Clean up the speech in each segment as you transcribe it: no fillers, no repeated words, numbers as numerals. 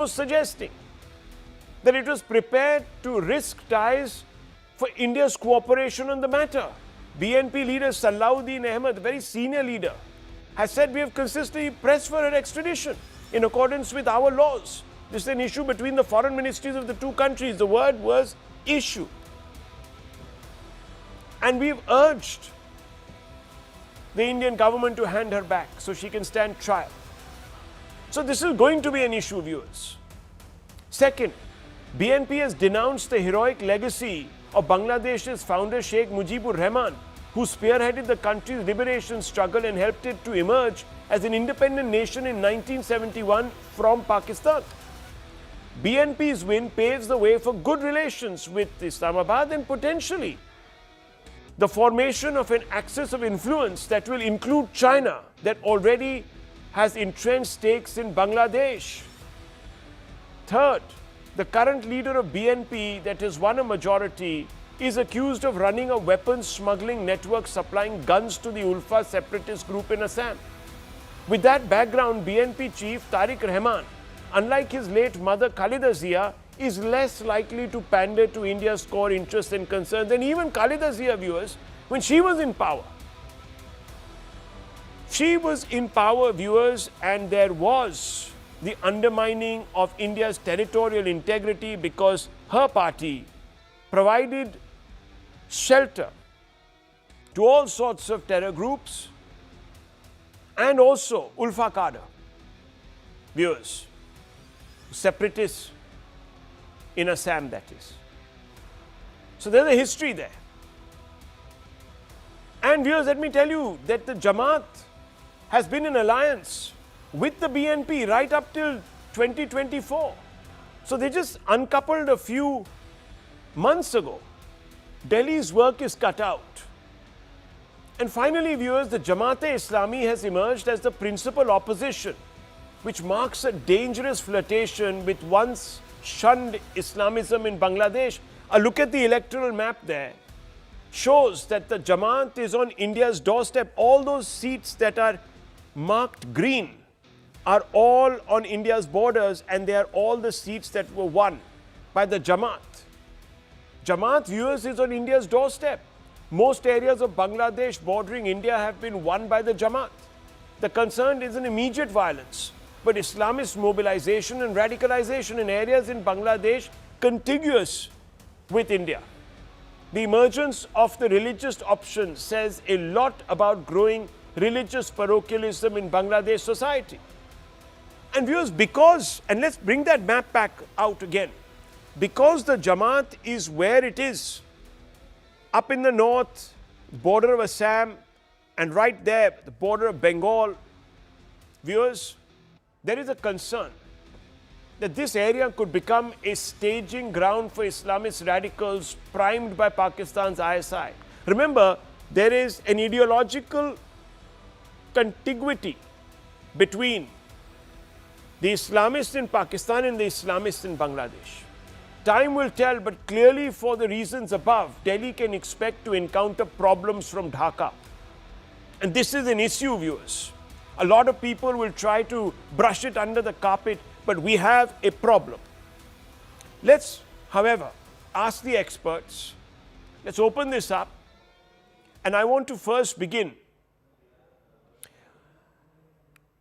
was suggesting that it was prepared to risk ties for India's cooperation on the matter. BNP leader Salahuddin Ahmed, a very senior leader, has said we have consistently pressed for her extradition in accordance with our laws. This is an issue between the foreign ministries of the two countries. The word was issue. And we've urged the Indian government to hand her back so she can stand trial. So this is going to be an issue, viewers. Second, BNP has denounced the heroic legacy of Bangladesh's founder Sheikh Mujibur Rahman, who spearheaded the country's liberation struggle and helped it to emerge as an independent nation in 1971 from Pakistan. BNP's win paves the way for good relations with Islamabad and potentially the formation of an axis of influence that will include China, that already has entrenched stakes in Bangladesh. Third, the current leader of BNP, that has won a majority, is accused of running a weapons smuggling network supplying guns to the Ulfa separatist group in Assam. With that background, BNP chief Tariq Rahman, unlike his late mother Khalida Zia, is less likely to pander to India's core interests and concerns. And even Khalida Zia, viewers, when she was in power, viewers, and there was the undermining of India's territorial integrity because her party provided shelter to all sorts of terror groups and also Ulfa cadre, viewers, separatists in Assam, that is. So there's a history there. And viewers, let me tell you that the Jamaat has been in alliance with the BNP right up till 2024. So they just uncoupled a few months ago. Delhi's work is cut out. And finally, viewers, the Jamaat-e-Islami has emerged as the principal opposition, which marks a dangerous flirtation with once shunned Islamism in Bangladesh. A look at the electoral map there shows that the Jamaat is on India's doorstep. All those seats that are marked green are all on India's borders, and they are all the seats that were won by the Jamaat. Jamaat, viewers, is on India's doorstep. Most areas of Bangladesh bordering India have been won by the Jamaat. The concern is an immediate violence, but Islamist mobilization and radicalization in areas in Bangladesh contiguous with India. The emergence of the religious option says a lot about growing religious parochialism in Bangladesh society. And viewers, and let's bring that map back out again, because the Jamaat is where it is, up in the north, border of Assam, and right there, the border of Bengal, viewers, there is a concern that this area could become a staging ground for Islamist radicals primed by Pakistan's ISI. Remember, there is an ideological contiguity between the Islamists in Pakistan and the Islamists in Bangladesh. Time will tell, but clearly for the reasons above, Delhi can expect to encounter problems from Dhaka. And this is an issue, viewers. A lot of people will try to brush it under the carpet, but we have a problem. Let's, however, ask the experts. Let's open this up. And I want to first begin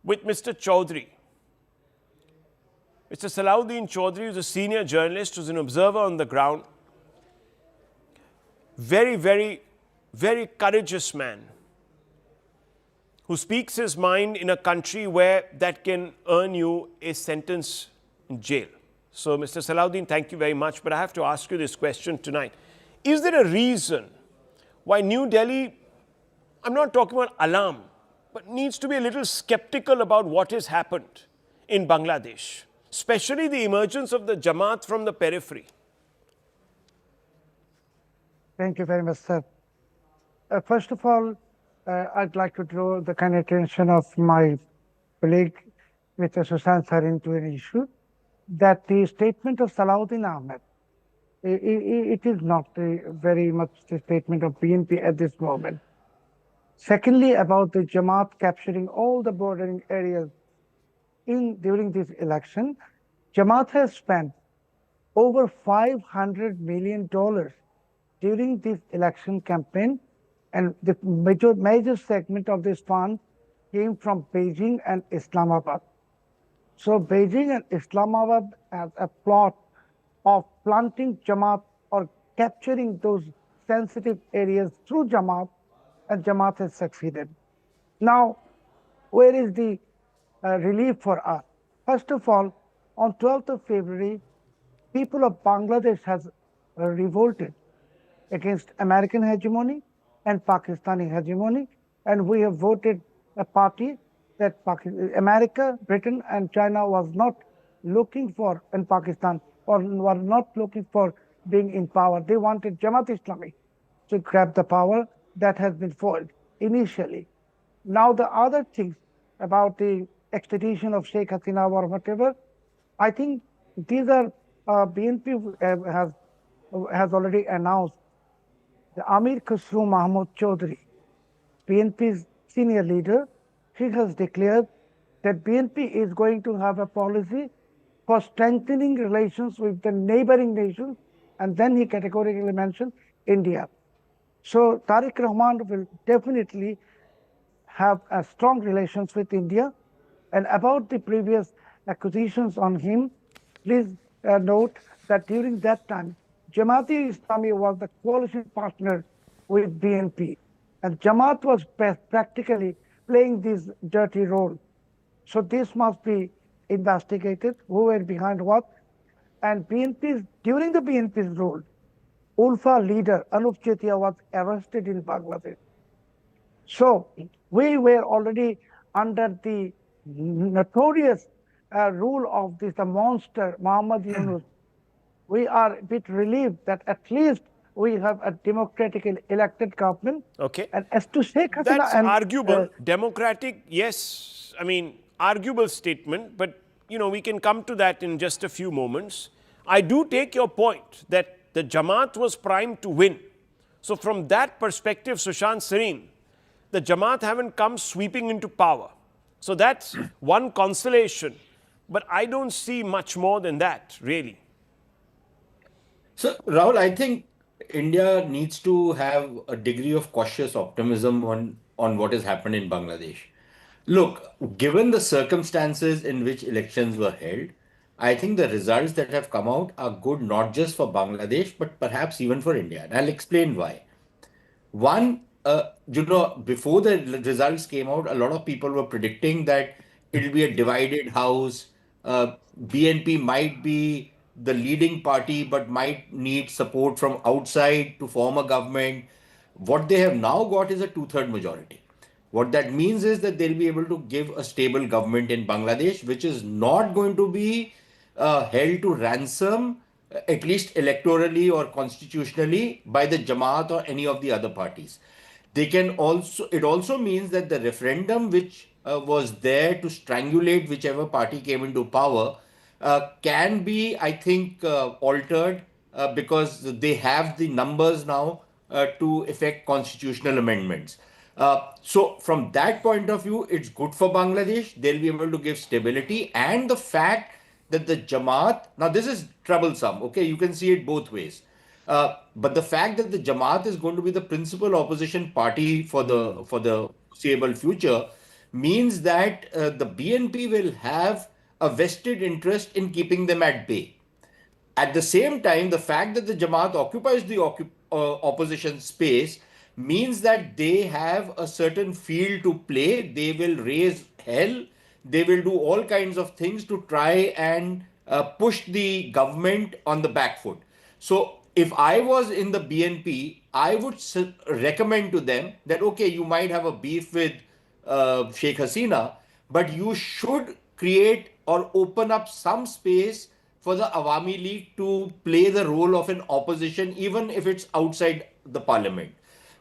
with Mr. Chaudhry. Mr. Salahuddin Chaudhry is a senior journalist, who's an observer on the ground. Very, very, very courageous man who speaks his mind in a country where that can earn you a sentence in jail. So, Mr. Salahuddin, thank you very much. But I have to ask you this question tonight. Is there a reason why New Delhi, I'm not talking about alarm, but needs to be a little skeptical about what has happened in Bangladesh, especially the emergence of the Jamaat from the periphery? Thank you very much, sir. First of all, I'd like to draw the kind of attention of my colleague, Mr. Sushant sir, into an issue that the statement of Salahuddin Ahmed, it is not very much the statement of BNP at this moment. Secondly, about the Jamaat capturing all the bordering areas during this election, Jamaat has spent over $500 million during this election campaign, and the major segment of this fund came from Beijing and Islamabad. So Beijing and Islamabad has a plot of planting Jamaat or capturing those sensitive areas through Jamaat, and Jamaat has succeeded. Now, where is the relief for us? First of all, on 12th of February, people of Bangladesh has revolted against American hegemony and Pakistani hegemony, and we have voted a party that America, Britain, and China was not looking for in Pakistan, or were not looking for being in power. They wanted Jamaat Islami to grab the power. That has been foiled initially. Now the other things about the extradition of Sheikh Hasina or whatever, I think these are BNP has already announced. The Amir Khusro Mahmood Chaudhry, BNP's senior leader, he has declared that BNP is going to have a policy for strengthening relations with the neighboring nations, and then he categorically mentioned India. So Tariq Rahman will definitely have a strong relations with India. And about the previous accusations on him, please note that during that time, Jamaat-e-Islami was the coalition partner with BNP, and Jamaat was practically playing this dirty role. So this must be investigated, who were behind what. And during the BNP's rule, Ulfa leader Anup Chetia was arrested in Bangladesh. So we were already under the notorious rule of this the monster Muhammad Yunus. We are a bit relieved that at least we have a democratically elected government. Okay. And as to Sheikh Hasina, that's arguable. Democratic, yes. I mean, arguable statement, but we can come to that in just a few moments. I do take your point that the Jamaat was primed to win. So from that perspective, Sushant Sareen, the Jamaat haven't come sweeping into power. So that's one consolation. But I don't see much more than that, really. So, Rahul, I think India needs to have a degree of cautious optimism on what has happened in Bangladesh. Look, given the circumstances in which elections were held, I think the results that have come out are good not just for Bangladesh, but perhaps even for India. And I'll explain why. One, before the results came out, a lot of people were predicting that it'll be a divided house. BNP might be the leading party, but might need support from outside to form a government. What they have now got is a two-third majority. What that means is that they'll be able to give a stable government in Bangladesh, which is not going to be held to ransom, at least electorally or constitutionally, by the Jamaat or any of the other parties. It also means that the referendum, which was there to strangulate whichever party came into power, can be, I think, altered because they have the numbers now to effect constitutional amendments. So from that point of view, it's good for Bangladesh. They'll be able to give stability, and the fact that the Jamaat, now this is troublesome, okay, you can see it both ways. But the fact that the Jamaat is going to be the principal opposition party for the foreseeable future means that the BNP will have a vested interest in keeping them at bay. At the same time, the fact that the Jamaat occupies the opposition space means that they have a certain field to play. They will raise hell. They will do all kinds of things to try and push the government on the back foot. So if I was in the BNP, I would recommend to them that, okay, you might have a beef with Sheikh Hasina, but you should create or open up some space for the Awami League to play the role of an opposition, even if it's outside the parliament.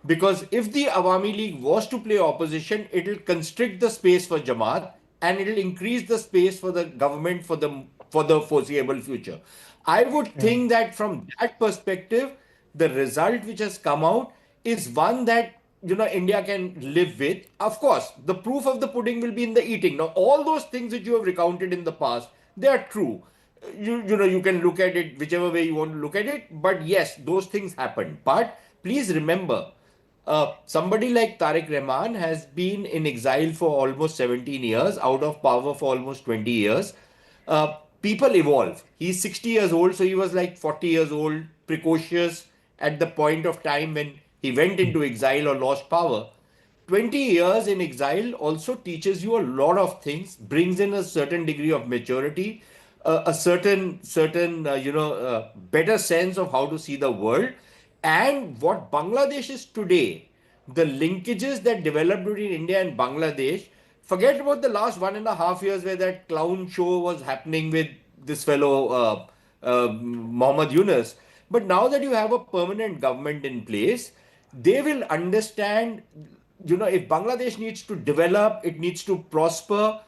Because if the Awami League was to play opposition, it will constrict the space for Jamaat, and it will increase the space for the government for the foreseeable future. I would think that from that perspective, the result which has come out is one that India can live with. Of course, the proof of the pudding will be in the eating. Now, all those things that you have recounted in the past, they are true. you can look at it whichever way you want to look at it. But yes, those things happened. But please remember, somebody like Tariq Rahman has been in exile for almost 17 years, out of power for almost 20 years. People evolve. He's 60 years old, so he was like 40 years old, precocious at the point of time when he went into exile or lost power. 20 years in exile also teaches you a lot of things, brings in a certain degree of maturity, a certain better sense of how to see the world. And what Bangladesh is today, the linkages that developed between India and Bangladesh, forget about the last 1.5 years where that clown show was happening with this fellow Mohammed Yunus. But now that you have a permanent government in place, they will understand, if Bangladesh needs to develop, it needs to prosper,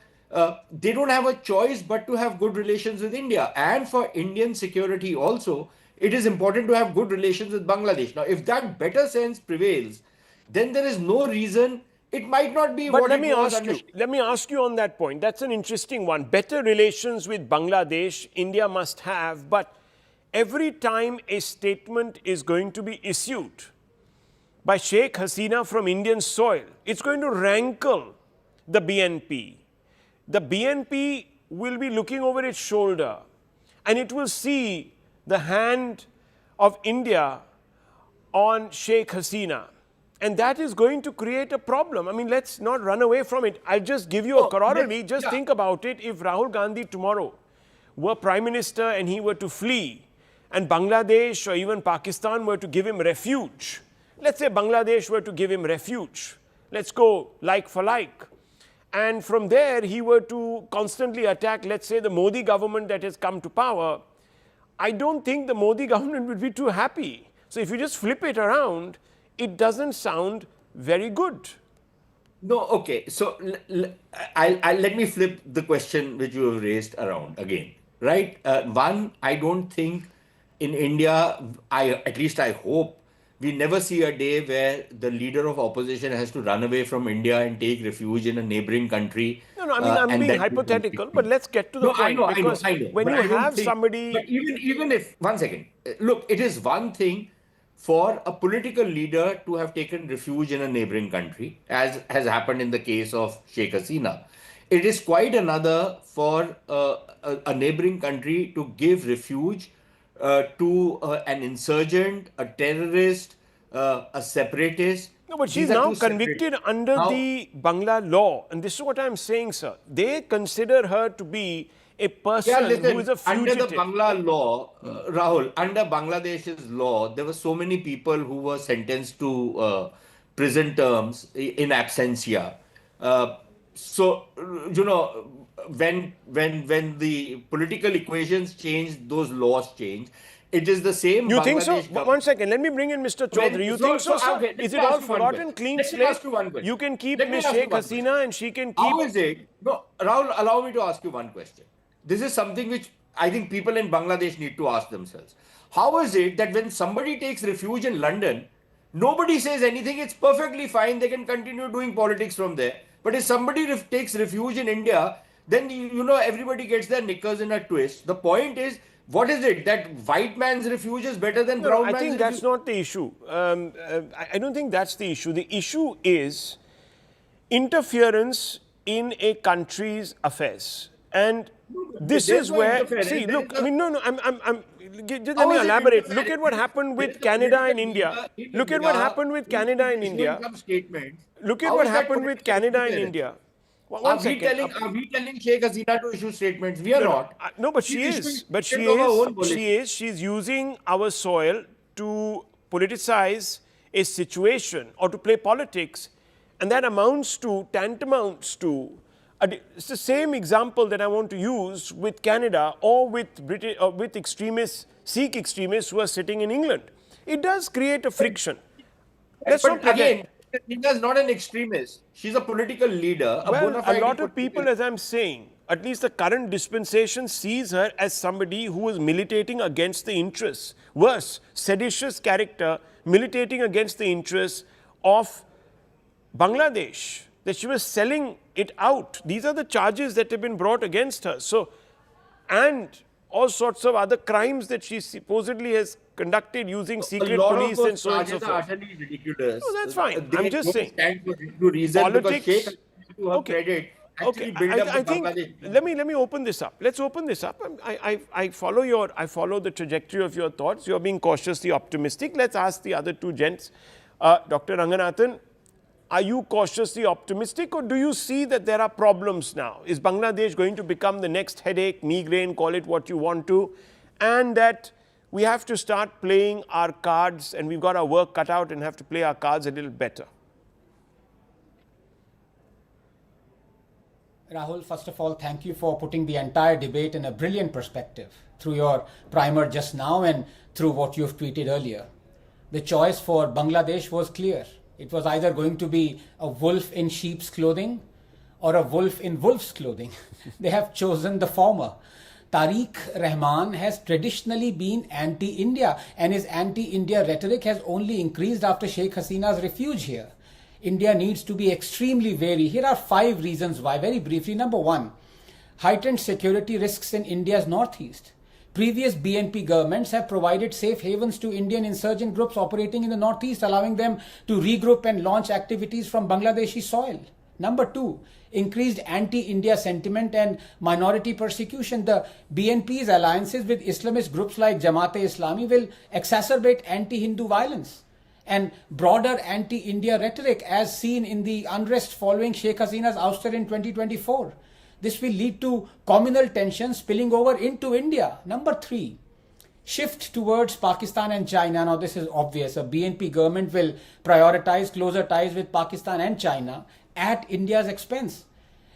they don't have a choice but to have good relations with India. And for Indian security also, it is important to have good relations with Bangladesh. Now, if that better sense prevails, then there is no reason it might not be But what it was under. let me ask you on that point. That's an interesting one. Better relations with Bangladesh, India must have, but every time a statement is going to be issued by Sheikh Hasina from Indian soil, it's going to rankle the BNP. The BNP will be looking over its shoulder and it will see the hand of India on Sheikh Hasina. And that is going to create a problem. I mean, let's not run away from it. I'll just give you a corollary. Just think about it. If Rahul Gandhi tomorrow were Prime Minister and he were to flee, and Bangladesh or even Pakistan were to give him refuge, let's say Bangladesh were to give him refuge. Let's go like for like. And from there, he were to constantly attack, let's say, the Modi government that has come to power. I don't think the Modi government would be too happy. So if you just flip it around, it doesn't sound very good. No, okay. So let me flip the question which you have raised around again, right? One, I don't think in India, at least I hope, we never see a day where the leader of opposition has to run away from India and take refuge in a neighboring country. No, I mean, I'm being hypothetical, but let's get to the point. Because I know. when But you I don't have think, somebody... But even if, one second, look, it is one thing for a political leader to have taken refuge in a neighboring country, as has happened in the case of Sheikh Hasina. It is quite another for a neighboring country to give refuge to an insurgent, a terrorist, a separatist. No, but she's These are now two separate. convicted under Now, the Bangla law. And this is what I'm saying, sir. They consider her to be a person listen, who is a under fugitive. the Bangla law, Rahul, under Bangladesh's law, there were so many people who were sentenced to prison terms in absentia. So, when the political equations change, those laws change. It is the same. You Bangladesh think so? government. One second, let me bring in Mr. Chaudhary. You think so, sir? Okay, Is let it me all ask you one forgotten, question. clean Let me slate? ask you one question. You can keep Let me Ms. ask you Sheikh one Hasina question. and she can keep... How is it? No, Rahul, allow me to ask you one question. This is something which I think people in Bangladesh need to ask themselves. How is it that when somebody takes refuge in London, nobody says anything? It's perfectly fine. They can continue doing politics from there. But if somebody takes refuge in India, then everybody gets their knickers in a twist. The point is, what is it that white man's refuge is better than brown I man's think refuge? that's not the issue. I don't think that's the issue. The issue is interference in a country's affairs. And this There's is no where, interference. see, There look, is I mean, just let How me is it elaborate. Look interference? at what happened There with is a Canada and political India. leader in Look at what India happened with who Canada is and issuing India. some statements. Look at How what is that happened with political Canada and interference? India. One Are we second. telling Sheikh Hasina to issue statements? We are not. No, but She's she issuing is. But statements of her own volition. She's using our soil to politicize a situation or to play politics. And that tantamounts to, it's the same example that I want to use with Canada or with extremists, Sikh extremists who are sitting in England. It does create a friction. Let's not But forget. again, Hasina is not an extremist. She's a political leader, a Well, bona a fide lot of political people, as I'm saying, at least the current dispensation sees her as somebody who is militating against the interests. Worse, seditious character militating against the interests of Bangladesh, that she was selling it out. These are the charges that have been brought against her. So, and all sorts of other crimes that she supposedly has conducted using secret a lot of police those and so on and so charges are forth. utterly ridiculous. No, that's fine. I'm They just don't saying. stand for good reason because Sheikh Politics. Hasina, to her Okay. credit, Okay. actually built up the I think Bangladesh. let me open this up. Let's open this up. I follow the trajectory of your thoughts. You're being cautiously optimistic. Let's ask the other two gents. Dr. Ranganathan, are you cautiously optimistic, or do you see that there are problems now? Is Bangladesh going to become the next headache, migraine, call it what you want to, and that we have to start playing our cards and we've got our work cut out and have to play our cards a little better? Rahul, first of all, thank you for putting the entire debate in a brilliant perspective through your primer just now and through what you've tweeted earlier. The choice for Bangladesh was clear. It was either going to be a wolf in sheep's clothing or a wolf in wolf's clothing. They have chosen the former. Tariq Rahman has traditionally been anti-India, and his anti-India rhetoric has only increased after Sheikh Hasina's refuge here. India needs to be extremely wary. Here are 5 reasons why, very briefly. Number 1, heightened security risks in India's northeast. Previous BNP governments have provided safe havens to Indian insurgent groups operating in the northeast, allowing them to regroup and launch activities from Bangladeshi soil. Number 2, increased anti-India sentiment and minority persecution. The BNP's alliances with Islamist groups like Jamaat-e-Islami will exacerbate anti-Hindu violence and broader anti-India rhetoric as seen in the unrest following Sheikh Hasina's ouster in 2024. This will lead to communal tensions spilling over into India. Number 3, shift towards Pakistan and China. Now this is obvious. A BNP government will prioritize closer ties with Pakistan and China at India's expense.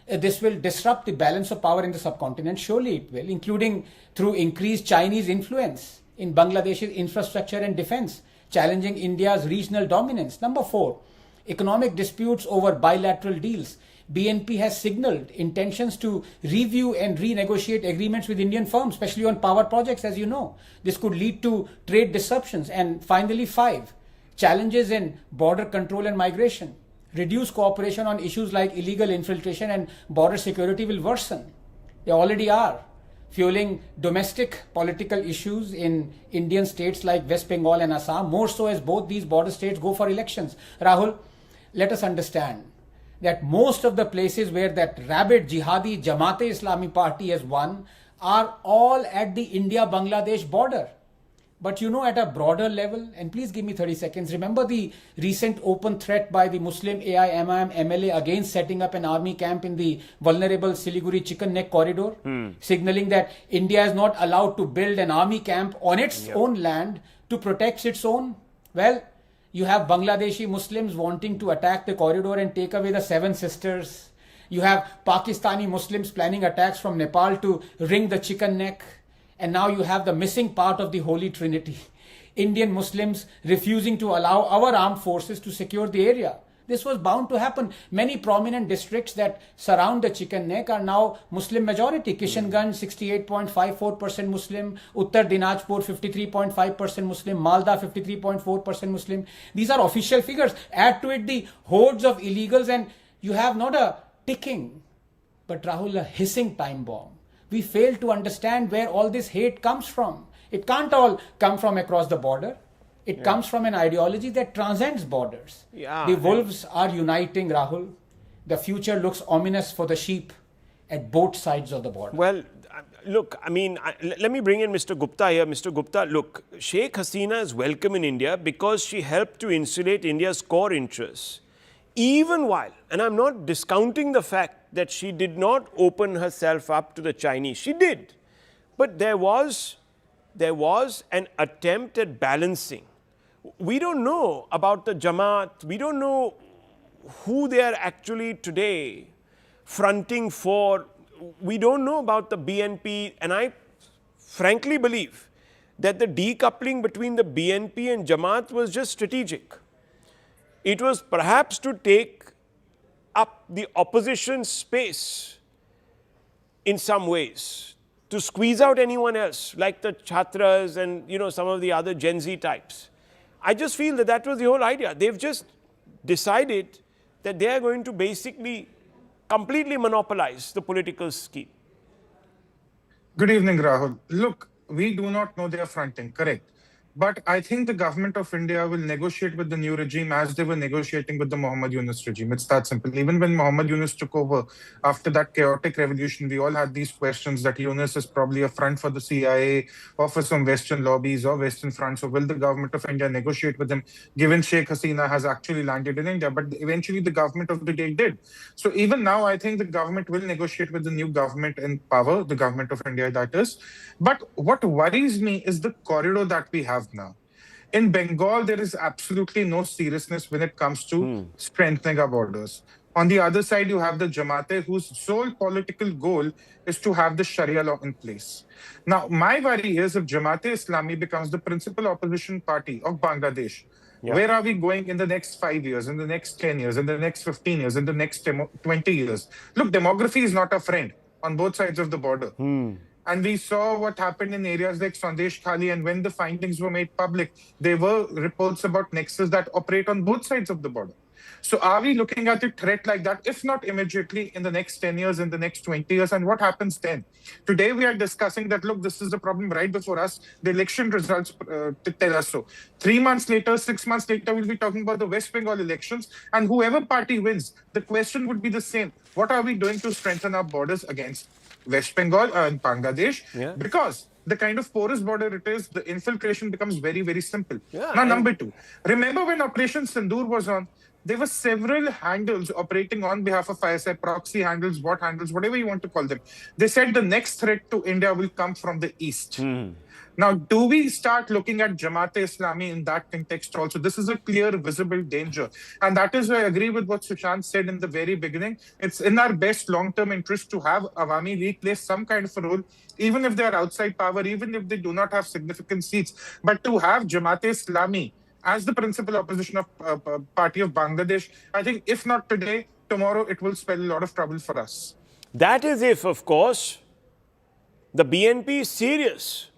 This will disrupt the balance of power in the subcontinent. Surely it will, including through increased Chinese influence in Bangladesh's infrastructure and defense, challenging India's regional dominance. Number 4, economic disputes over bilateral deals. BNP has signaled intentions to review and renegotiate agreements with Indian firms, especially on power projects, as you know. This could lead to trade disruptions. And finally, 5, challenges in border control and migration. Reduced cooperation on issues like illegal infiltration and border security will worsen. They already are, fueling domestic political issues in Indian states like West Bengal and Assam, more so as both these border states go for elections. Rahul, let us understand that most of the places where that rabid jihadi Jamaat-e-Islami party has won are all at the India-Bangladesh border. But you know, at a broader level, and please give me 30 seconds, remember the recent open threat by the Muslim AIMIM MLA against setting up an army camp in the vulnerable Siliguri Chicken Neck corridor, signaling that India is not allowed to build an army camp on its own land to protect its own? Well, you have Bangladeshi Muslims wanting to attack the corridor and take away the 7 sisters. You have Pakistani Muslims planning attacks from Nepal to wring the chicken neck. And now you have the missing part of the Holy Trinity. Indian Muslims refusing to allow our armed forces to secure the area. This was bound to happen. Many prominent districts that surround the chicken neck are now Muslim majority. Kishanganj 68.54% Muslim, Uttar Dinajpur 53.5% Muslim, Malda 53.4% Muslim. These are official figures. Add to it the hordes of illegals and you have not a ticking, but Rahul, a hissing time bomb. We fail to understand where all this hate comes from. It can't all come from across the border. It comes from an ideology that transcends borders. The wolves are uniting, Rahul. The future looks ominous for the sheep at both sides of the border. Well, look, I mean, let me bring in Mr. Gupta here. Mr. Gupta, look, Sheikh Hasina is welcome in India because she helped to insulate India's core interests. Even while, and I'm not discounting the fact that she did not open herself up to the Chinese. She did. But there was an attempt at balancing. We don't know about the Jamaat. We don't know who they are actually today fronting for. We don't know about the BNP. And I frankly believe that the decoupling between the BNP and Jamaat was just strategic. It was perhaps to take up the opposition space in some ways, to squeeze out anyone else, like the Chhatras and some of the other Gen Z types. I just feel that that was the whole idea. They've just decided that they are going to basically completely monopolize the political scheme. Good evening, Rahul. Look, we do not know their fronting, correct? But I think the government of India will negotiate with the new regime as they were negotiating with the Muhammad Yunus regime. It's that simple. Even when Muhammad Yunus took over after that chaotic revolution, we all had these questions that Yunus is probably a front for the CIA or for some Western lobbies or Western fronts. So will the government of India negotiate with him, given Sheikh Hasina has actually landed in India? But eventually the government of the day did. So even now, I think the government will negotiate with the new government in power, the government of India, that is. But what worries me is the corridor that we have now. In Bengal, there is absolutely no seriousness when it comes to strengthening our borders. On the other side, you have the Jamaate, whose sole political goal is to have the Sharia law in place. Now, my worry is if Jamaate Islami becomes the principal opposition party of Bangladesh, where are we going in the next 5 years, in the next 10 years, in the next 15 years, in the next 20 years? Look, demography is not a friend on both sides of the border. And we saw what happened in areas like Sandesh Khali. And when the findings were made public, there were reports about nexus that operate on both sides of the border. So are we looking at a threat like that, if not immediately, in the next 10 years, in the next 20 years? And what happens then? Today, we are discussing that, look, this is the problem right before us. The election results tell us so. 3 months later, 6 months later, we'll be talking about the West Bengal elections. And whoever party wins, the question would be the same. What are we doing to strengthen our borders against West Bengal and Bangladesh? Because the kind of porous border it is, the infiltration becomes very, very simple. Now, number two, remember when Operation Sindoor was on, there were several handles operating on behalf of ISI, proxy handles, bot handles, whatever you want to call them. They said the next threat to India will come from the east. Now, do we start looking at Jamaat-e Islami in that context also? This is a clear, visible danger. And that is why I agree with what Sushant said in the very beginning. It's in our best long-term interest to have Awami League play some kind of a role, even if they are outside power, even if they do not have significant seats. But to have Jamaat-e Islami as the principal opposition of party of Bangladesh, I think if not today, tomorrow it will spell a lot of trouble for us. That is if, of course, the BNP is serious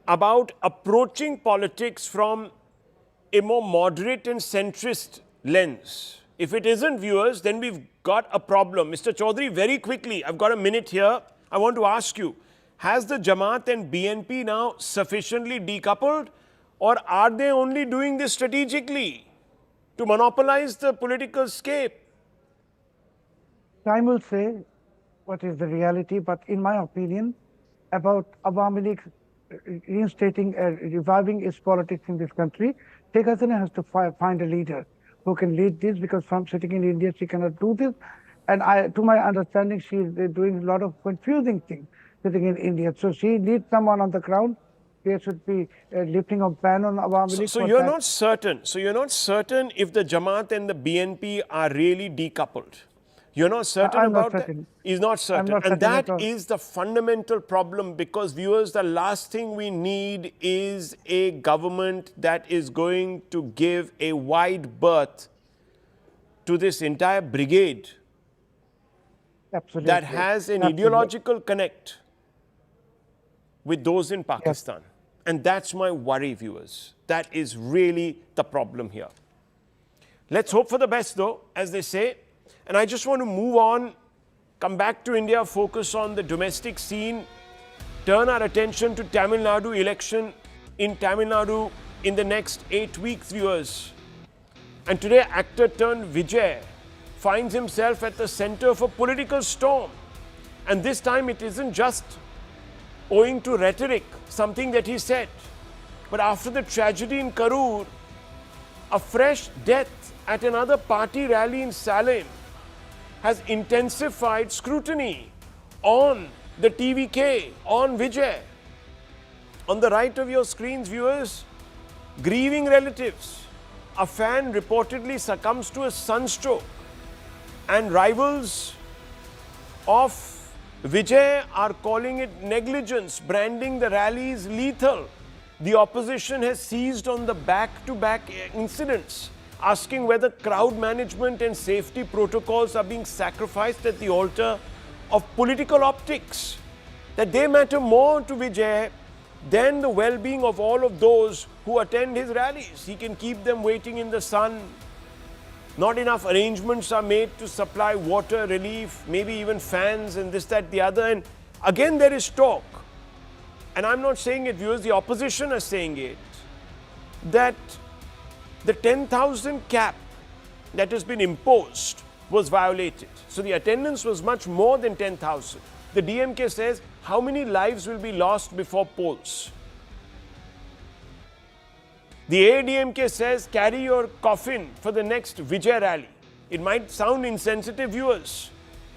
about approaching politics from a more moderate and centrist lens. If it isn't, viewers, then we've got a problem. Mr. Chaudhary, very quickly, I've got a minute here. I want to ask you, has the Jamaat and BNP now sufficiently decoupled, or are they only doing this strategically to monopolize the political scape? Time will say what is the reality, but in my opinion, about Awami League reinstating, reviving its politics in this country, Sheikh Hasina has to find a leader who can lead this, because from sitting in India, she cannot do this. And to my understanding, she is doing a lot of confusing things sitting in India. So she needs someone on the ground. There should be a lifting of ban on Awami League. So you're not certain. So you're not certain if the Jamaat and the BNP are really decoupled. You're not certain about that? He's not certain. And that is the fundamental problem, because, viewers, the last thing we need is a government that is going to give a wide berth to this entire brigade that has an ideological connect with those in Pakistan. And that's my worry, viewers. That is really the problem here. Let's hope for the best, though, as they say. And I just want to move on, come back to India, focus on the domestic scene, turn our attention to Tamil Nadu election in Tamil Nadu in the next 8 weeks, viewers. And today, actor turned Vijay finds himself at the center of a political storm. And this time, it isn't just owing to rhetoric, something that he said. But after the tragedy in Karur, a fresh death at another party rally in Salem has intensified scrutiny on the TVK, on Vijay. On the right of your screens, viewers, grieving relatives. A fan reportedly succumbs to a sunstroke, and rivals of Vijay are calling it negligence, branding the rallies lethal. The opposition has seized on the back-to-back incidents, asking whether crowd management and safety protocols are being sacrificed at the altar of political optics, that they matter more to Vijay than the well-being of all of those who attend his rallies. He can keep them waiting in the sun. Not enough arrangements are made to supply water, relief, maybe even fans and this, that, the other. And Again, there is talk, and I'm not saying it, viewers, the opposition are saying it, that the 10,000 cap that has been imposed was violated. So the attendance was much more than 10,000. The DMK says, how many lives will be lost before polls? The ADMK says, carry your coffin for the next Vijay rally. It might sound insensitive, viewers,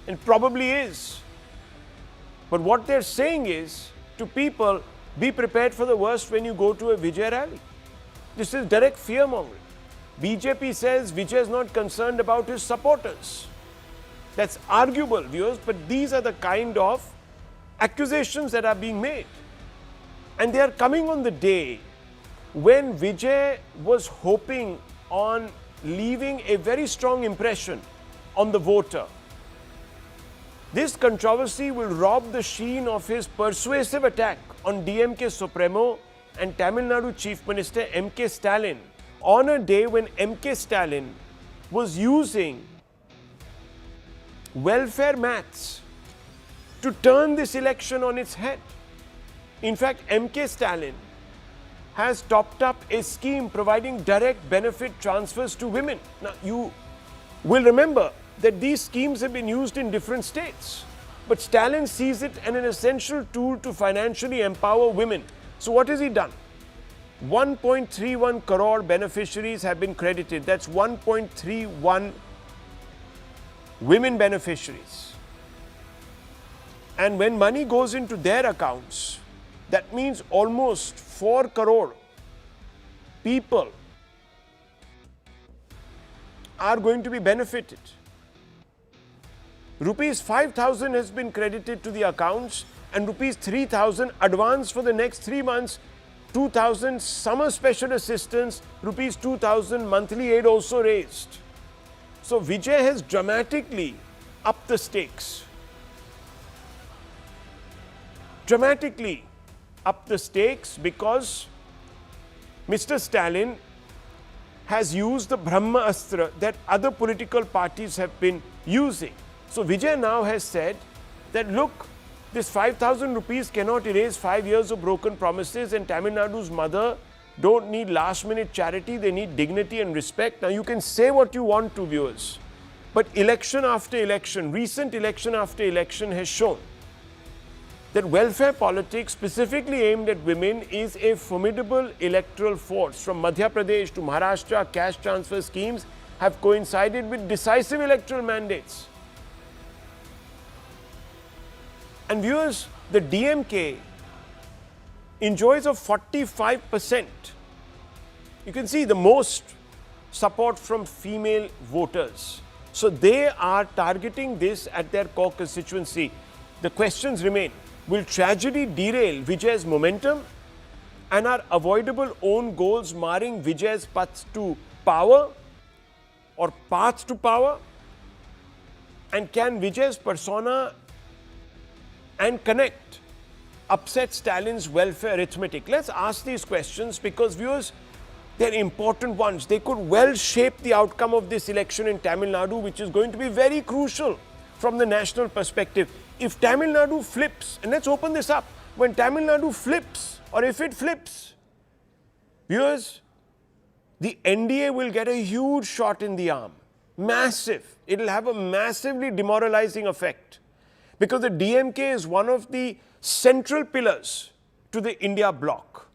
and probably is. But what they're saying is to people, be prepared for the worst when you go to a Vijay rally. This is direct fear-mongering. BJP says Vijay is not concerned about his supporters. That's arguable, viewers, but these are the kind of accusations that are being made. And they are coming on the day when Vijay was hoping on leaving a very strong impression on the voter. This controversy will rob the sheen of his persuasive attack on DMK Supremo and Tamil Nadu Chief Minister M.K. Stalin on a day when M.K. Stalin was using welfare maths to turn this election on its head. In fact, M.K. Stalin has topped up a scheme providing direct benefit transfers to women. Now, you will remember that these schemes have been used in different states, but Stalin sees it as an essential tool to financially empower women. So what has he done? 1.31 crore beneficiaries have been credited. That's 1.31 women beneficiaries. And when money goes into their accounts, that means almost 4 crore people are going to be benefited. Rupees 5,000 has been credited to the accounts and rupees 3,000 advance for the next 3 months, 2,000 summer special assistance, rupees 2,000 monthly aid also raised. So Vijay has dramatically upped the stakes. Dramatically upped the stakes because Mr. Stalin has used the Brahma Astra that other political parties have been using. So Vijay now has said that look, this 5,000 rupees cannot erase 5 years of broken promises, and Tamil Nadu's mother don't need last minute charity, they need dignity and respect. Now you can say what you want to, viewers, but election after election, recent election after election has shown that welfare politics specifically aimed at women is a formidable electoral force. From Madhya Pradesh to Maharashtra, cash transfer schemes have coincided with decisive electoral mandates. And viewers, the DMK enjoys a 45%. You can see the most support from female voters. So they are targeting this at their core constituency. The questions remain. Will tragedy derail Vijay's momentum? And are avoidable own goals marring Vijay's path to power or path to power? And can Vijay's persona and connect upset Stalin's welfare arithmetic? Let's ask these questions because, viewers, they're important ones. They could well shape the outcome of this election in Tamil Nadu, which is going to be very crucial from the national perspective. If Tamil Nadu flips, and let's open this up, when Tamil Nadu flips, or if it flips, viewers, the NDA will get a huge shot in the arm. Massive. It'll have a massively demoralizing effect because the DMK is one of the central pillars to the India bloc.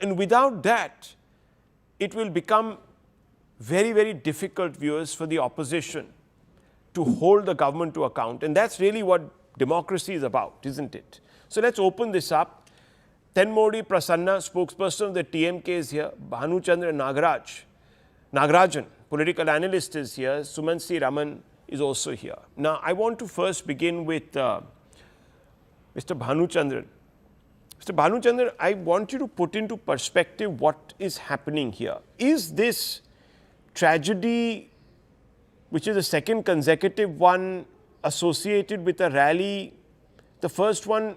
And without that, it will become very, very difficult, viewers, for the opposition to hold the government to account. And that's really what democracy is about, isn't it? So let's open this up. Tenmodi Prasanna, spokesperson of the TMK, is here. Bhanuchandra Nagarajan, political analyst, is here. Sumansi Raman is also here. Now, I want to first begin with Mr. Bhanuchandran. Mr. Bhanuchandran, I want you to put into perspective what is happening here. Is this tragedy, which is the second consecutive one associated with a rally, the first one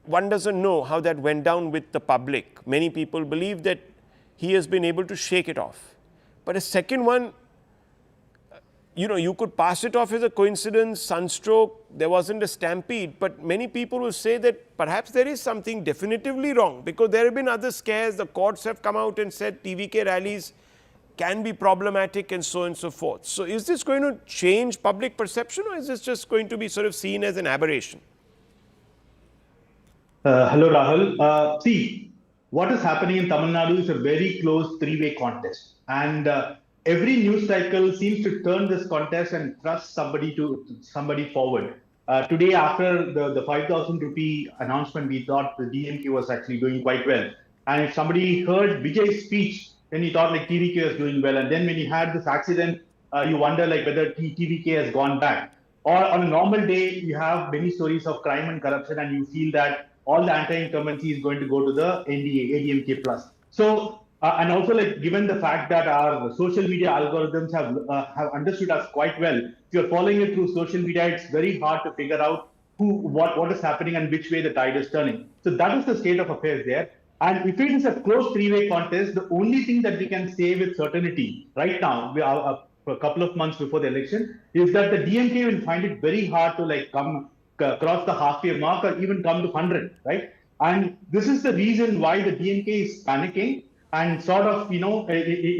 doesn't know how that went down with the public. Many people believe that he has been able to shake it off. But a second one, you could pass it off as a coincidence, sunstroke, there wasn't a stampede, but many people will say that perhaps there is something definitively wrong, because there have been other scares. The courts have come out and said TVK rallies can be problematic and so on and so forth. So is this going to change public perception, or is this just going to be sort of seen as an aberration? Hello, Rahul. See, what is happening in Tamil Nadu is a very close three-way contest. And every news cycle seems to turn this contest and thrust somebody forward. Today, after the 5,000 rupee announcement, we thought the DMK was actually doing quite well. And if somebody heard Vijay's speech, then he thought like TVK was doing well. And then when he had this accident, you wonder like whether TVK has gone back. Or on a normal day, you have many stories of crime and corruption, and you feel that all the anti-incumbency is going to go to the NDA, ADMK plus. So, and also like given the fact that our social media algorithms have understood us quite well, if you're following it through social media, it's very hard to figure out what is happening and which way the tide is turning. So that is the state of affairs there. And if it is a close three-way contest, the only thing that we can say with certainty right now, we are for a couple of months before the election, is that the DMK will find it very hard to like cross the halfway mark or even come to 100, right? And this is the reason why the DMK is panicking and sort of, in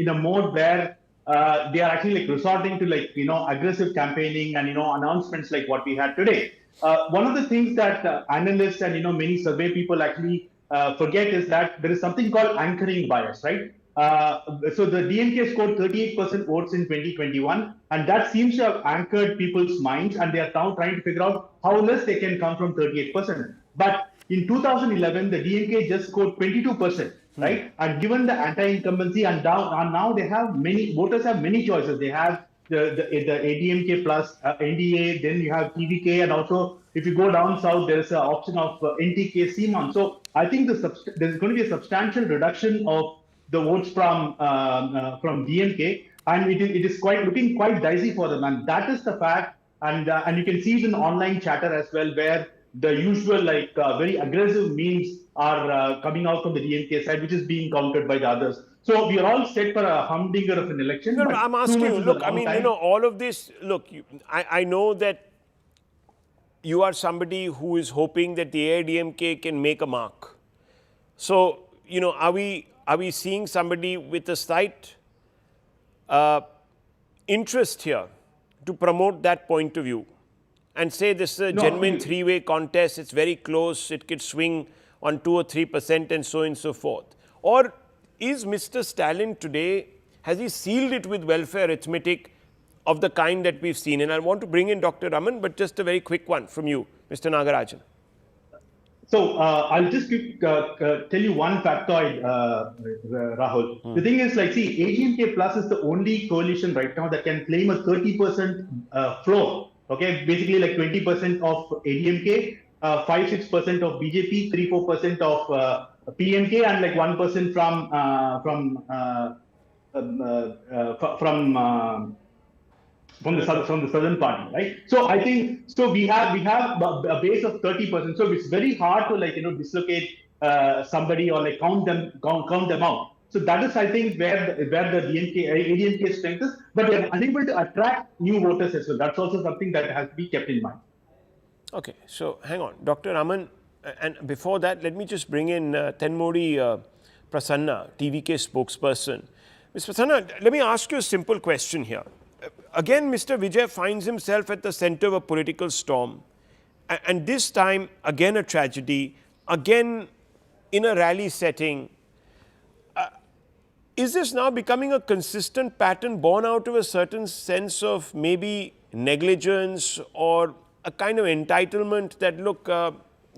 a mode where they are actually like resorting to like, aggressive campaigning and, announcements like what we had today. One of the things that analysts and, many survey people actually forget is that there is something called anchoring bias, right? So the DMK scored 38% votes in 2021, and that seems to have anchored people's minds, and they are now trying to figure out how less they can come from 38%. But in 2011, the DMK just scored 22%, right? And given the anti-incumbency, and now they have voters have many choices. They have the ADMK plus NDA, then you have TVK, and also if you go down south, there is an option of NTK Seaman. So I think there's going to be a substantial reduction of the votes from DMK, and it is looking quite dicey for them, and that is the fact. And you can see it in online chatter as well, where the usual very aggressive memes are coming out from the DMK side, which is being countered by the others. So we are all set for a humdinger of an election. No, I'm asking you, look, I mean, all of this, look, I know that you are somebody who is hoping that the AIDMK can make a mark. So, are we seeing somebody with a slight interest here to promote that point of view and say this is a genuine three-way contest, it's very close, it could swing on 2 or 3% and so on and so forth? Or is Mr. Stalin today, has he sealed it with welfare arithmetic of the kind that we've seen? And I want to bring in Dr. Raman, but just a very quick one from you, Mr. Nagarajan. So I'll just tell you one factoid, Rahul. The thing is, AGMK Plus is the only coalition right now that can claim a 30% floor. Okay, basically like 20% of ADMK, 5-6% of BJP, 3-4% of PMK, and like 1% from the southern party, right? So I think we have a base of 30%. So it's very hard to dislocate somebody or count them out. So that is, I think, where the ADMK strength is, but they are unable to attract new voters as well. That's also something that has to be kept in mind. Okay, so hang on, Dr. Raman, and before that, let me just bring in Tenmodi Prasanna, TVK spokesperson. Ms. Prasanna, let me ask you a simple question here. Again, Mr. Vijay finds himself at the center of a political storm, and this time, again a tragedy, again in a rally setting. Is this now becoming a consistent pattern born out of a certain sense of maybe negligence or a kind of entitlement that, look,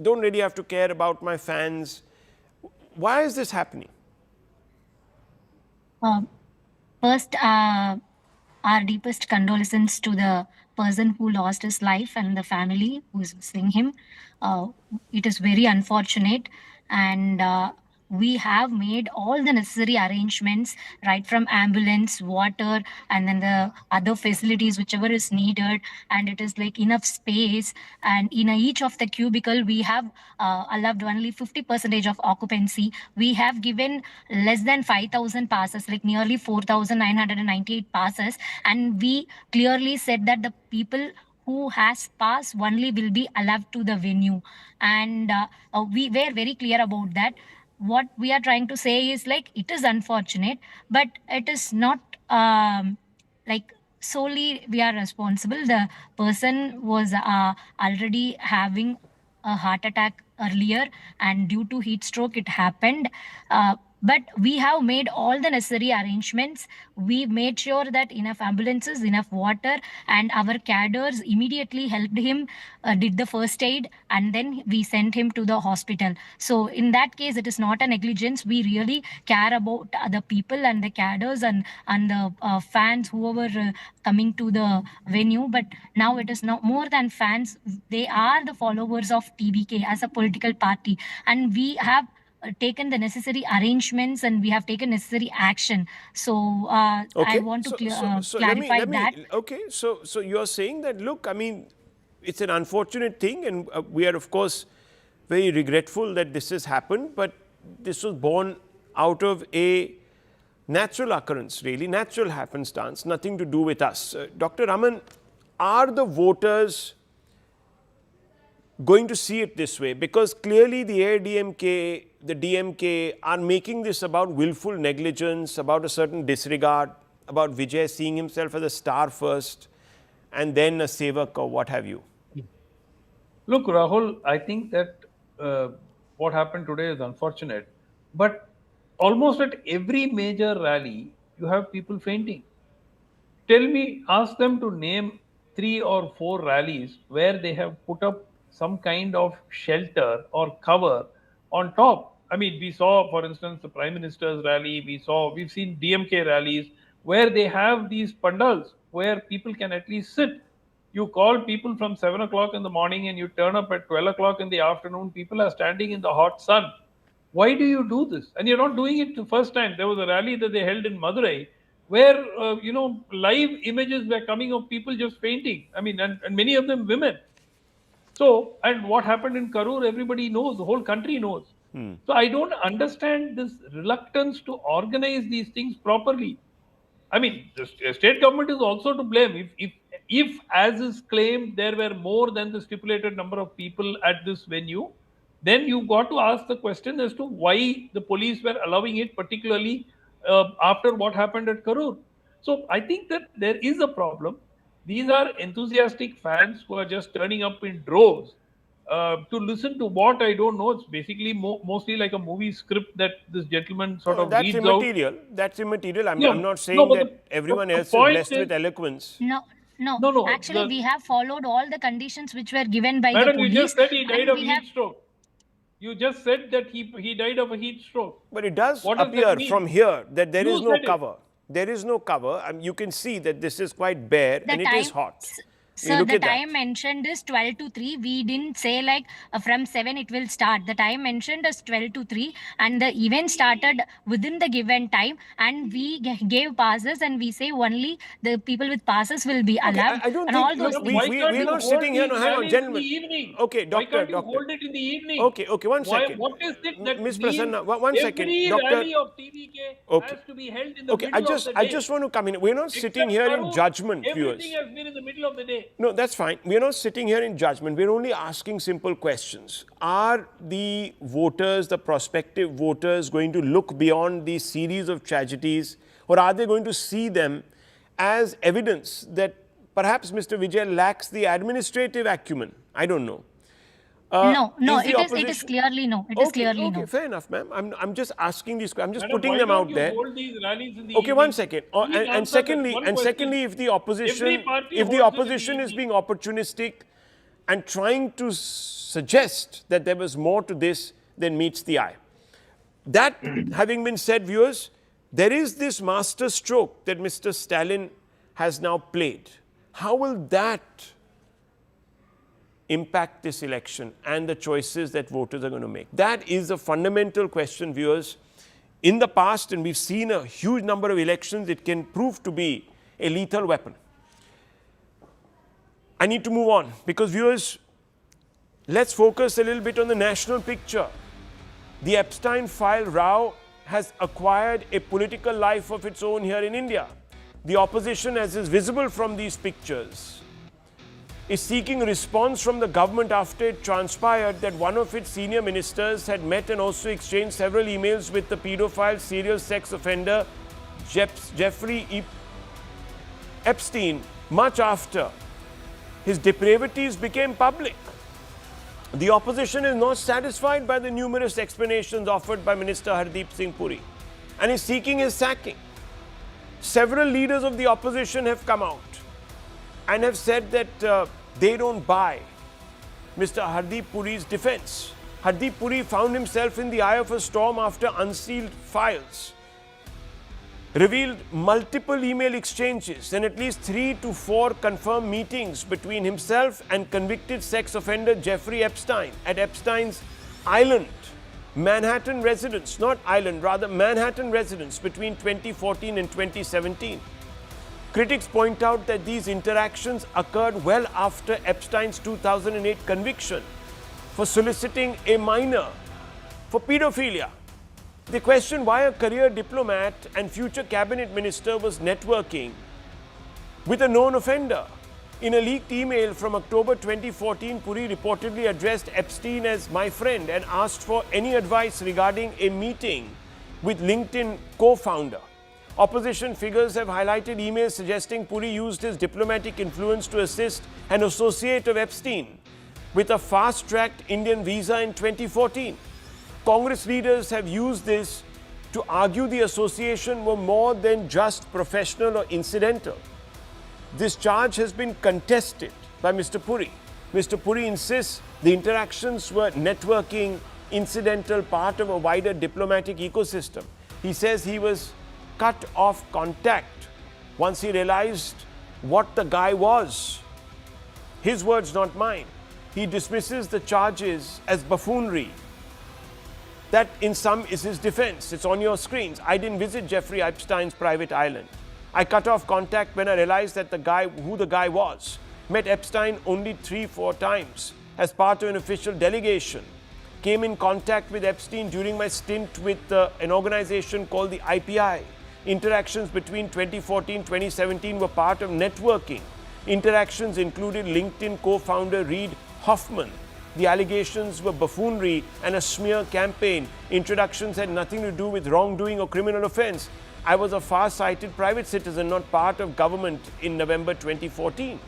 don't really have to care about my fans? Why is this happening? First, our deepest condolences to the person who lost his life and the family who is missing him. It is very unfortunate, and we have made all the necessary arrangements, right from ambulance, water, and then the other facilities, whichever is needed, and it is like enough space. And in each of the cubicle, we have allowed only 50% of occupancy. We have given less than 5,000 passes, like nearly 4,998 passes, and we clearly said that the people who has pass only will be allowed to the venue. And we were very clear about that. What we are trying to say is like it is unfortunate, but it is not like solely we are responsible. The person was already having a heart attack earlier, and due to heat stroke it happened. But we have made all the necessary arrangements. We made sure that enough ambulances, enough water, and our cadres immediately helped him, did the first aid, and then we sent him to the hospital. So in that case, it is not a negligence. We really care about the people and the cadres and the fans, whoever coming to the venue. But now it is not more than fans. They are the followers of TVK as a political party, and we have taken the necessary arrangements and we have taken necessary action. So I want to clarify that. Okay, so you're saying that, look, I mean, it's an unfortunate thing, and we are, of course, very regretful that this has happened, but this was born out of a natural occurrence, really, natural happenstance, nothing to do with us. Dr. Raman, are the voters going to see it this way? Because clearly the AIDMK, the DMK are making this about willful negligence, about a certain disregard, about Vijay seeing himself as a star first and then a sevak or what have you. Look, Rahul, I think that what happened today is unfortunate, but almost at every major rally, you have people fainting. Tell me, ask them to name 3 or 4 rallies where they have put up some kind of shelter or cover on top. I mean, we saw, for instance, the Prime Minister's rally, we've seen DMK rallies where they have these pandals where people can at least sit. You call people from 7 o'clock in the morning and you turn up at 12 o'clock in the afternoon, people are standing in the hot sun. Why do you do this? And you're not doing it the first time. There was a rally that they held in Madurai where, live images were coming of people just fainting. I mean, and many of them women. So, and what happened in Karur, everybody knows, the whole country knows. So I don't understand this reluctance to organize these things properly. I mean, the state government is also to blame. If as is claimed, there were more than the stipulated number of people at this venue, then you got to ask the question as to why the police were allowing it, particularly after what happened at Karur. So I think that there is a problem. These are enthusiastic fans who are just turning up in droves to listen to what I don't know. It's basically mostly like a movie script that this gentleman sort of that's reads immaterial. out. That's immaterial. I'm not saying No, but that everyone the else is point blessed with eloquence. No. Actually, we have followed all the conditions which were given by Madam, the police. you just said he died of we heat stroke. You just said that he died of a heat stroke. But it does What does appear that mean? from here that there You is no said it. cover. There is no cover. You can see that this is quite bare and it is hot. So the time mentioned is 12 to 3. We didn't say like from 7 it will start. The time mentioned is 12 to 3 and the event started within the given time, and we gave passes and we say only the people with passes will be allowed. I don't and think all those things. we're not sitting here. No, hang on, gentlemen. In the evening? Okay, doctor. Why can't you doctor. hold it in the evening? Okay, one second. What is it that Ms. means Prasanna, one second. every Doctor, rally of TVK has to be held in the middle of the day? I just want to come in. We're not sitting here in judgment, viewers. Everything has been in the middle of the day. No, that's fine. We're not sitting here in judgment. We're only asking simple questions. Are the voters, the prospective voters, going to look beyond these series of tragedies, or are they going to see them as evidence that perhaps Mr. Vijay lacks the administrative acumen? I don't know. No, it is clearly no. It is clearly no. Okay, fair enough, ma'am. I'm just asking these questions. I'm just Madam, putting them out there. Hold these rallies in the Okay, evening? one second. Please And secondly, if the opposition is being opportunistic and trying to suggest that there was more to this than meets the eye. That having been said, viewers, there is this master stroke that Mr. Stalin has now played. How will that impact this election and the choices that voters are going to make? That is a fundamental question, viewers. In the past, and we've seen a huge number of elections, it can prove to be a lethal weapon. I need to move on because, viewers, let's focus a little bit on the national picture. The Epstein file row has acquired a political life of its own here in India. The opposition, as is visible from these pictures, is seeking a response from the government after it transpired that one of its senior ministers had met and also exchanged several emails with the pedophile serial sex offender Jeffrey Epstein much after his depravities became public. The opposition is not satisfied by the numerous explanations offered by Minister Hardeep Singh Puri and is seeking his sacking. Several leaders of the opposition have come out and have said that they don't buy Mr. Hardeep Puri's defense. Hardeep Puri found himself in the eye of a storm after unsealed files revealed multiple email exchanges and at least 3 to 4 confirmed meetings between himself and convicted sex offender Jeffrey Epstein at Epstein's Island, Manhattan residence, not island, rather Manhattan residence between 2014 and 2017. Critics point out that these interactions occurred well after Epstein's 2008 conviction for soliciting a minor for pedophilia. They question why a career diplomat and future cabinet minister was networking with a known offender. In a leaked email from October 2014, Puri reportedly addressed Epstein as my friend and asked for any advice regarding a meeting with LinkedIn co-founder. Opposition figures have highlighted emails suggesting Puri used his diplomatic influence to assist an associate of Epstein with a fast-tracked Indian visa in 2014. Congress leaders have used this to argue the association were more than just professional or incidental. This charge has been contested by Mr. Puri. Mr. Puri insists the interactions were networking, incidental, part of a wider diplomatic ecosystem. He says he was cut off contact once he realized what the guy was. His words, not mine. He dismisses the charges as buffoonery. That in some is his defense. It's on your screens. I didn't visit Jeffrey Epstein's private island. I cut off contact when I realized that who the guy was. Met Epstein only 3-4 times as part of an official delegation. Came in contact with Epstein during my stint with an organization called the IPI. Interactions between 2014-2017 were part of networking. Interactions included LinkedIn co-founder Reid Hoffman. The allegations were buffoonery and a smear campaign. Introductions had nothing to do with wrongdoing or criminal offense. I was a far-sighted private citizen, not part of government in November 2014.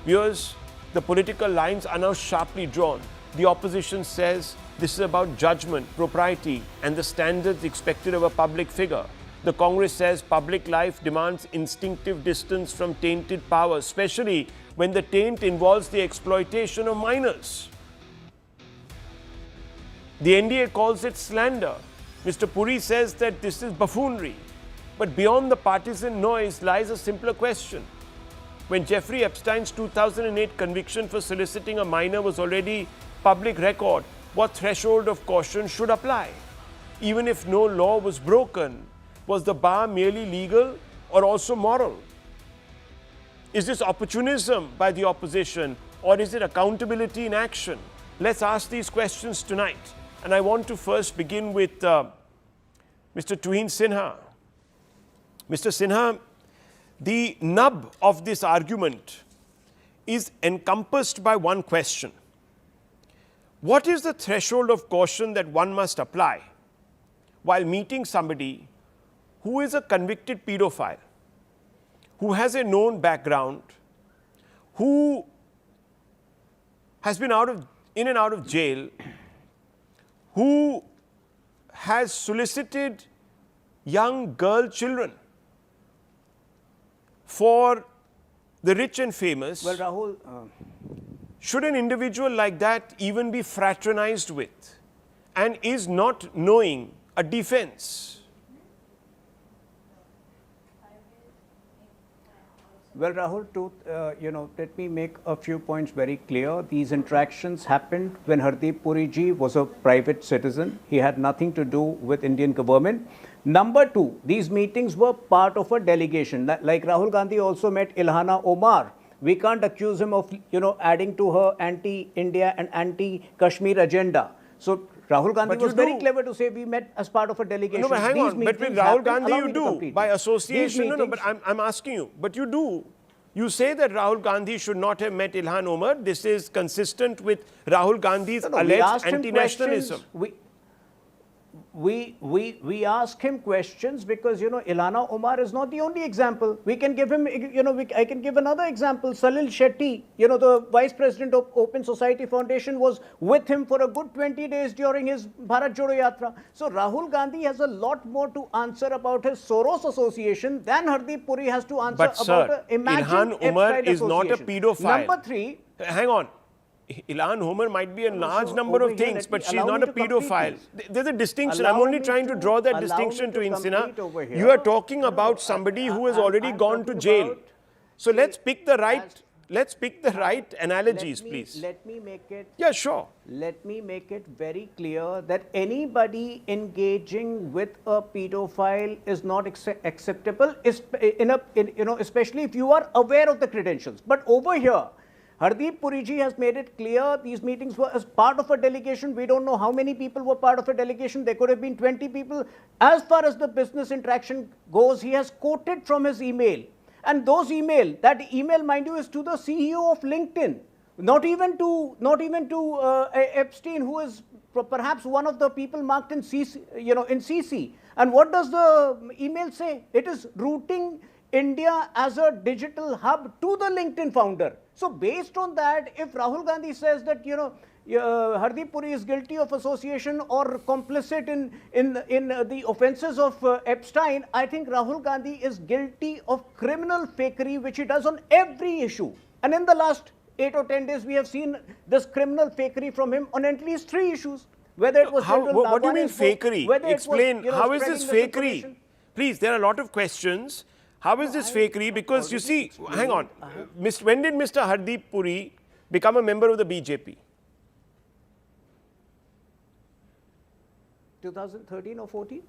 Viewers, the political lines are now sharply drawn. The opposition says this is about judgment, propriety, and the standards expected of a public figure. The Congress says public life demands instinctive distance from tainted power, especially when the taint involves the exploitation of minors. The NDA calls it slander. Mr. Puri says that this is buffoonery. But beyond the partisan noise lies a simpler question. When Jeffrey Epstein's 2008 conviction for soliciting a minor was already public record, what threshold of caution should apply? Even if no law was broken, was the bar merely legal or also moral? Is this opportunism by the opposition or is it accountability in action? Let's ask these questions tonight. And I want to first begin with Mr. Tuhin Sinha. Mr. Sinha, the nub of this argument is encompassed by one question. What is the threshold of caution that one must apply while meeting somebody who is a convicted pedophile, who has a known background, who has been in and out of jail, who has solicited young girl children for the rich and famous? Well, Rahul, should an individual like that even be fraternized with? And is not knowing a defense? Well, Rahul, let me make a few points very clear. These interactions happened when Hardeep Puri ji was a private citizen. He had nothing to do with Indian government. Number two, these meetings were part of a delegation. Like Rahul Gandhi also met Ilhana Omar. We can't accuse him of, adding to her anti-India and anti-Kashmir agenda. So Rahul Gandhi was very clever to say we met as part of a delegation. No, but hang on. But with Rahul Gandhi, you do by association. No, but I'm asking you. But you do. You say that Rahul Gandhi should not have met Ilhan Omar. This is consistent with Rahul Gandhi's alleged anti-nationalism. We ask him questions because, Ilhana Omar is not the only example. We can give him, I can give another example. Salil Shetty, the vice president of Open Society Foundation, was with him for a good 20 days during his Bharat Jodo Yatra. So Rahul Gandhi has a lot more to answer about his Soros association than Hardeep Puri has to answer about the imagined Ilhan Omar Epstein is not a pedophile. Number three. Hang on. Ilhan Omar might be a large number of things, but she's not a pedophile. There's a distinction. I'm only trying to draw that distinction to Insina. You are talking about somebody who has already gone to jail. So let's pick the right analogies, please. Let me make it. Yeah, sure. Let me make it very clear that anybody engaging with a pedophile is not acceptable, especially if you are aware of the credentials. But over here, Hardeep Puri ji has made it clear these meetings were as part of a delegation. We don't know how many people were part of a delegation. There could have been 20 people. As far as the business interaction goes, he has quoted from his email. And that email, mind you, is to the CEO of LinkedIn. Not even to Epstein, who is perhaps one of the people marked in CC. And what does the email say? It is routing India as a digital hub to the LinkedIn founder. So based on that, if Rahul Gandhi says that, Hardeep Puri is guilty of association or complicit in the offences of Epstein, I think Rahul Gandhi is guilty of criminal fakery, which he does on every issue. And in the last 8 or 10 days, we have seen this criminal fakery from him on at least 3 issues. Whether it was what do you mean fakery? Explain. How is this fakery? Please, there are a lot of questions. How is this fakery? Because you see, hang on, when did Mr. Hardeep Puri become a member of the BJP? 2013 or 14?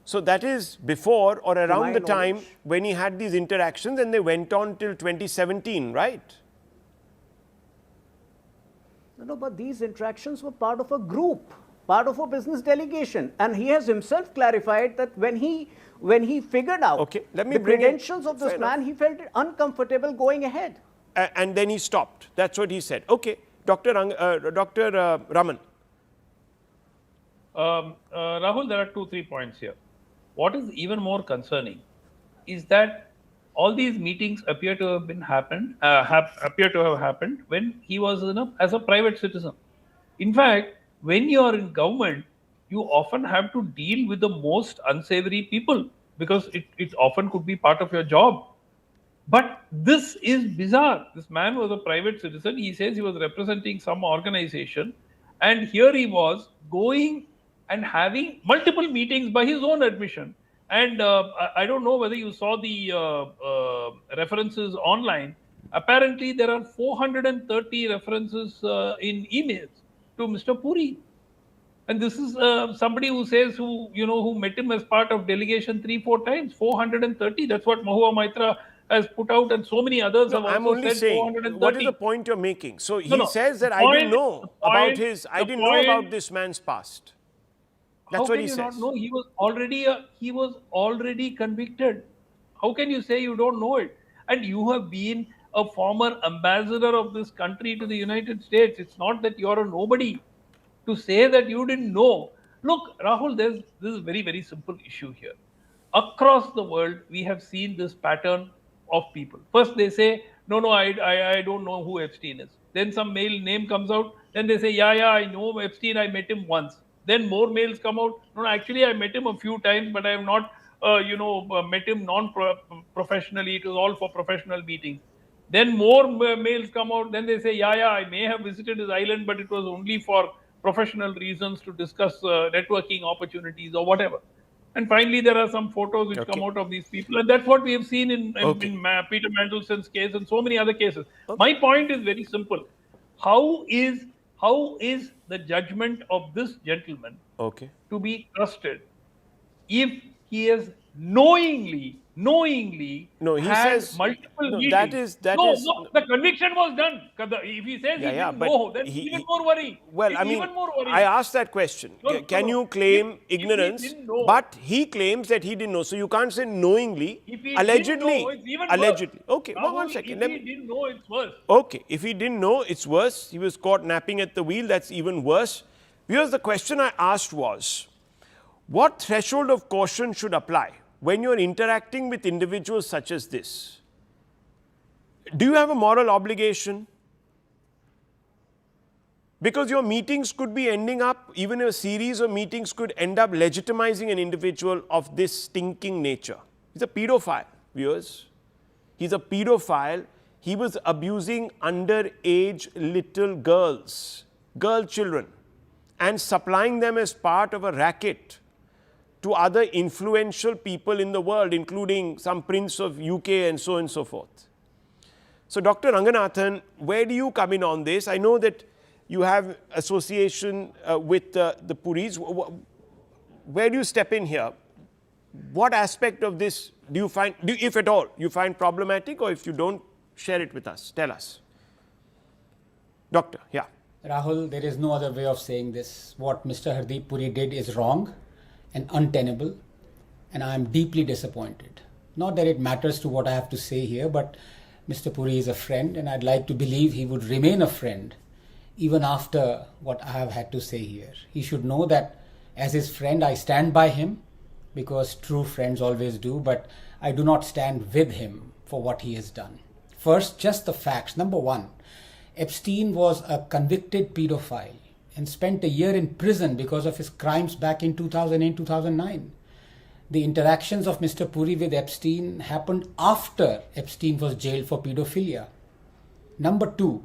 So that is before or around the time when he had these interactions, and they went on till 2017, right? No, but these interactions were part of a group, part of a business delegation. And he has himself clarified that when he figured out the credentials of this man, he felt uncomfortable going ahead. And then he stopped. That's what he said. Okay, Dr. Raman. Rahul, there are 2-3 points here. What is even more concerning is that all these meetings appear to have happened when he was as a private citizen. In fact, when you are in government, you often have to deal with the most unsavory people because it often could be part of your job. But this is bizarre. This man was a private citizen. He says he was representing some organization, and here he was going and having multiple meetings by his own admission. And I don't know whether you saw the references online. Apparently, there are 430 references in emails to Mr. Puri. And this is somebody who says who met him as part of delegation 3-4 times. 430. That's what Mahua Maitra has put out, and so many others have also I'm only said saying, 430. what is the point you're making? So he says that I didn't know about this man's past. That's what he says. How can you not know? He was already convicted. How can you say you don't know it? And you have been a former ambassador of this country to the United States. It's not that you're a nobody to say that you didn't know. Look, Rahul, this is a very, very simple issue here. Across the world, we have seen this pattern of people. First, they say, no, I don't know who Epstein is. Then some male name comes out. Then they say, yeah, I know Epstein. I met him once. Then more mails come out. No, actually, I met him a few times, but I have not, met him non-professionally. It was all for professional meetings. Then more mails come out. Then they say, yeah, I may have visited his island, but it was only for professional reasons to discuss networking opportunities or whatever. And finally, there are some photos which come out of these people, and that's what we have seen in Peter Mandelson's case and so many other cases. My point is very simple: how is the judgment of this gentleman to be trusted if he has knowingly he had says multiple no, meetings? The conviction was done. If he says he didn't know, then even more worrying. Well, I mean, even more worrying. I asked that question. Can you claim ignorance? If he didn't know, but he claims that he didn't know. So you can't say knowingly, if he allegedly. Didn't know, it's even Allegedly. Worse. Okay, Rahul, one second. If he didn't know, it's worse. Okay, if he didn't know, it's worse. He was caught napping at the wheel. That's even worse. Because the question I asked was, what threshold of caution should apply when you're interacting with individuals such as this? Do you have a moral obligation? Because your meetings could be ending up, even a series of meetings could end up legitimizing an individual of this stinking nature. He's a pedophile, viewers. He's a pedophile. He was abusing underage little girls, girl children, and supplying them as part of a racket to other influential people in the world, including some prince of UK and so on and so forth. So, Dr. Ranganathan, where do you come in on this? I know that you have association with the Puris. Where do you step in here? What aspect of this do you find, if at all, you find problematic, or if you don't, share it with us. Tell us. Doctor, yeah. Rahul, there is no other way of saying this. What Mr. Hardeep Puri did is wrong and untenable, and I am deeply disappointed. Not that it matters to what I have to say here, but Mr. Puri is a friend, and I'd like to believe he would remain a friend even after what I have had to say here. He should know that as his friend, I stand by him, because true friends always do, but I do not stand with him for what he has done. First, just the facts. Number one, Epstein was a convicted pedophile and spent a year in prison because of his crimes back in 2008-2009. The interactions of Mr. Puri with Epstein happened after Epstein was jailed for pedophilia. Number two,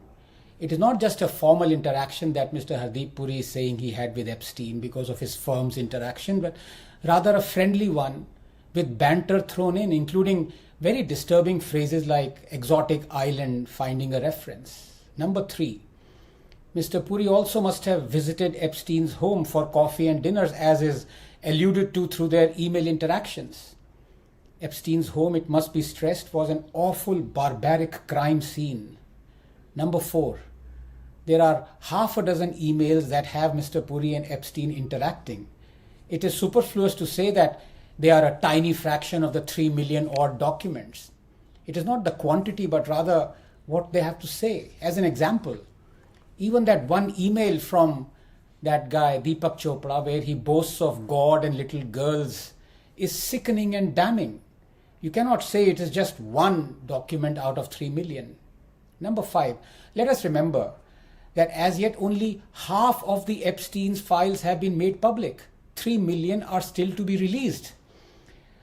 it is not just a formal interaction that Mr. Hardeep Puri is saying he had with Epstein because of his firm's interaction, but rather a friendly one with banter thrown in, including very disturbing phrases like exotic island finding a reference. Number three, Mr. Puri also must have visited Epstein's home for coffee and dinners, as is alluded to through their email interactions. Epstein's home, it must be stressed, was an awful barbaric crime scene. Number four, there are half a dozen emails that have Mr. Puri and Epstein interacting. It is superfluous to say that they are a tiny fraction of the 3 million odd documents. It is not the quantity, but rather what they have to say. As an example, even that one email from that guy, Deepak Chopra, where he boasts of God and little girls, is sickening and damning. You cannot say it is just one document out of 3 million. Number five, let us remember that as yet only half of the Epstein's files have been made public. 3 million are still to be released.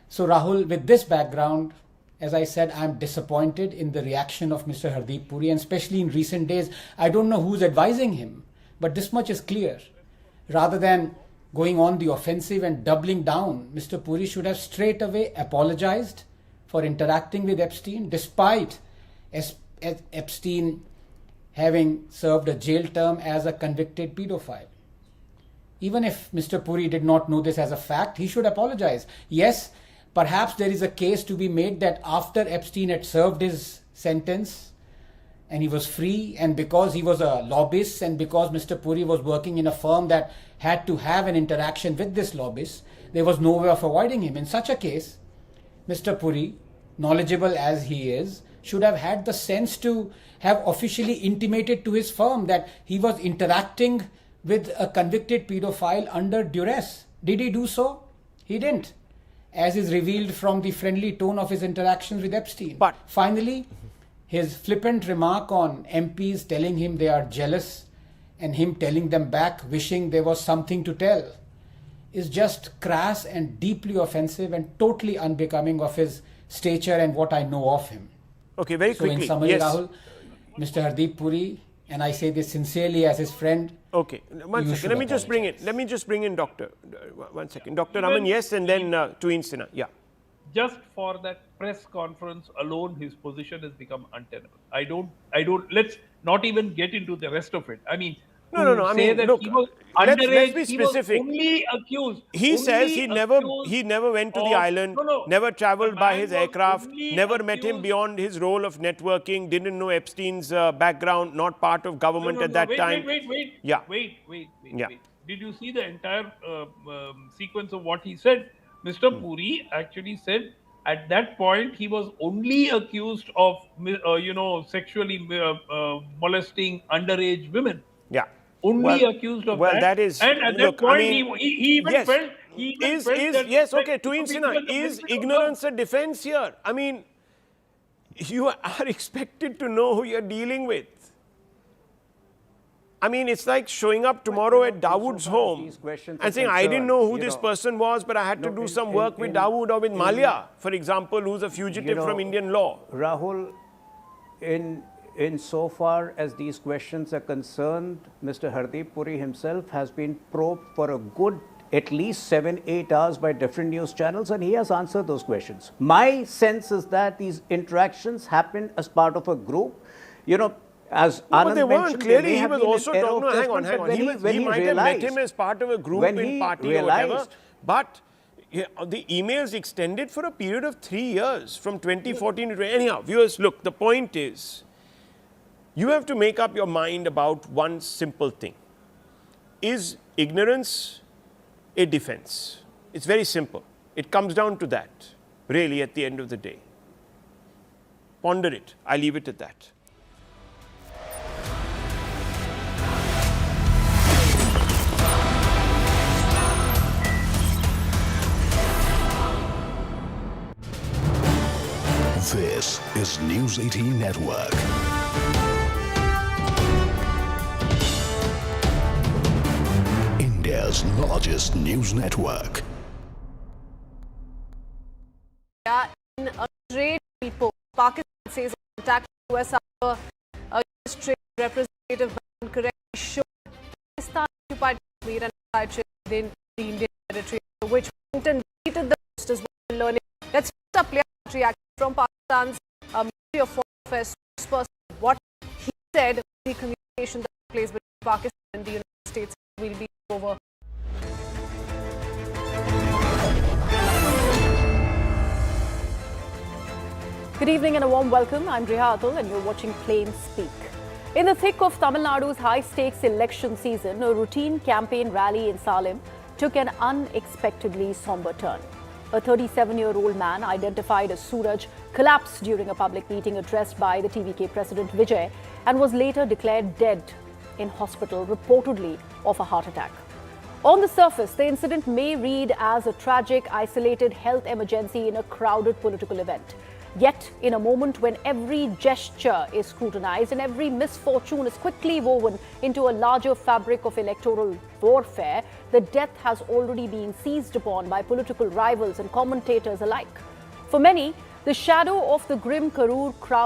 So Rahul, with this background, as I said, I'm disappointed in the reaction of Mr. Hardeep Puri, and especially in recent days, I don't know who's advising him, but this much is clear. Rather than going on the offensive and doubling down, Mr. Puri should have straight away apologized for interacting with Epstein, despite Epstein having served a jail term as a convicted pedophile. Even if Mr. Puri did not know this as a fact, he should apologize. Yes, perhaps there is a case to be made that after Epstein had served his sentence and he was free, and because he was a lobbyist and because Mr. Puri was working in a firm that had to have an interaction with this lobbyist, there was no way of avoiding him. In such a case, Mr. Puri, knowledgeable as he is, should have had the sense to have officially intimated to his firm that he was interacting with a convicted pedophile under duress. Did he do so? He didn't, as is revealed from the friendly tone of his interactions with Epstein. But finally, his flippant remark on MPs telling him they are jealous and him telling them back wishing there was something to tell is just crass and deeply offensive and totally unbecoming of his stature and what I know of him. Okay, very quickly. So in summary, yes. Rahul, Mr. Hardeep Puri, and I say this sincerely as his friend, Okay, one You second. should Let me just bring in. apologize. Let me just bring in Doctor. One second, Doctor Even Raman. Yes, and then Tween Sinha. Yeah. just for that press conference alone, his position has become untenable. Let's not even get into the rest of it. I mean, No. I say mean, that look. he was Let's underage, be he was specific. only accused. He says he accused never went to the of- island, No. never The traveled by man his was aircraft, only never met him accused- beyond his role of networking, didn't know Epstein's background, not part of government at that time. Wait. Yeah. Wait. Yeah. Did you see the entire sequence of what he said? Mr. Puri actually said at that point he was only accused of, sexually molesting underage women. Yeah. Only accused of well, that. that is. And at Look, that point, I mean, he even yes. felt. He even felt that. Yes, that okay, he Tween should be Sinha, given the is benefit of ignorance doubt. a defense here? I mean, you are expected to know who you're dealing with. I mean, it's like showing up tomorrow at Dawood's home these questions and are saying, I didn't know who concerned, this person was, but I had to No, do in- some in- work with in- Dawood or with in- Malia, for example, who's a fugitive from Indian law. Rahul, in so far as these questions are concerned, Mr. Hardeep Puri himself has been probed for a good at least 7-8 hours by different news channels, and he has answered those questions. My sense is that these interactions happened as part of a group. As No, Anand but they weren't. mentioned, Clearly, there may he have was been an also error talking. of No, hang on, judgment, hang on. but He might have met him as part of a group when in he party or whatever. realized- But the emails extended for a period of 3 years, from 2014 to anyhow. Viewers, look, the point is, you have to make up your mind about one simple thing. Is ignorance a defense? It's very simple. It comes down to that, really, at the end of the day. Ponder it. I leave it at that. This is News 18 Network. India's largest news network. In a trade deal post, Pakistan says it attacked US after a US trade representative correctly showed Pakistan occupied Kashmir and inside trade within the Indian territory, which Washington deleted the post as well. Learning. Let's first up reaction from Pakistan's Ministry of Foreign Affairs spokesperson. What he said, the communication that took place between Pakistan and the United States will be over. Good evening and a warm welcome. I'm Reha Atul and you're watching Plain Speak. In the thick of Tamil Nadu's high-stakes election season, a routine campaign rally in Salem took an unexpectedly somber turn. A 37-year-old man identified as Suraj collapsed during a public meeting addressed by the TVK President Vijay and was later declared dead in hospital, reportedly of a heart attack. On the surface, the incident may read as a tragic, isolated health emergency in a crowded political event. Yet, in a moment when every gesture is scrutinized and every misfortune is quickly woven into a larger fabric of electoral warfare, the death has already been seized upon by political rivals and commentators alike. For many, the shadow of the grim Karur crowd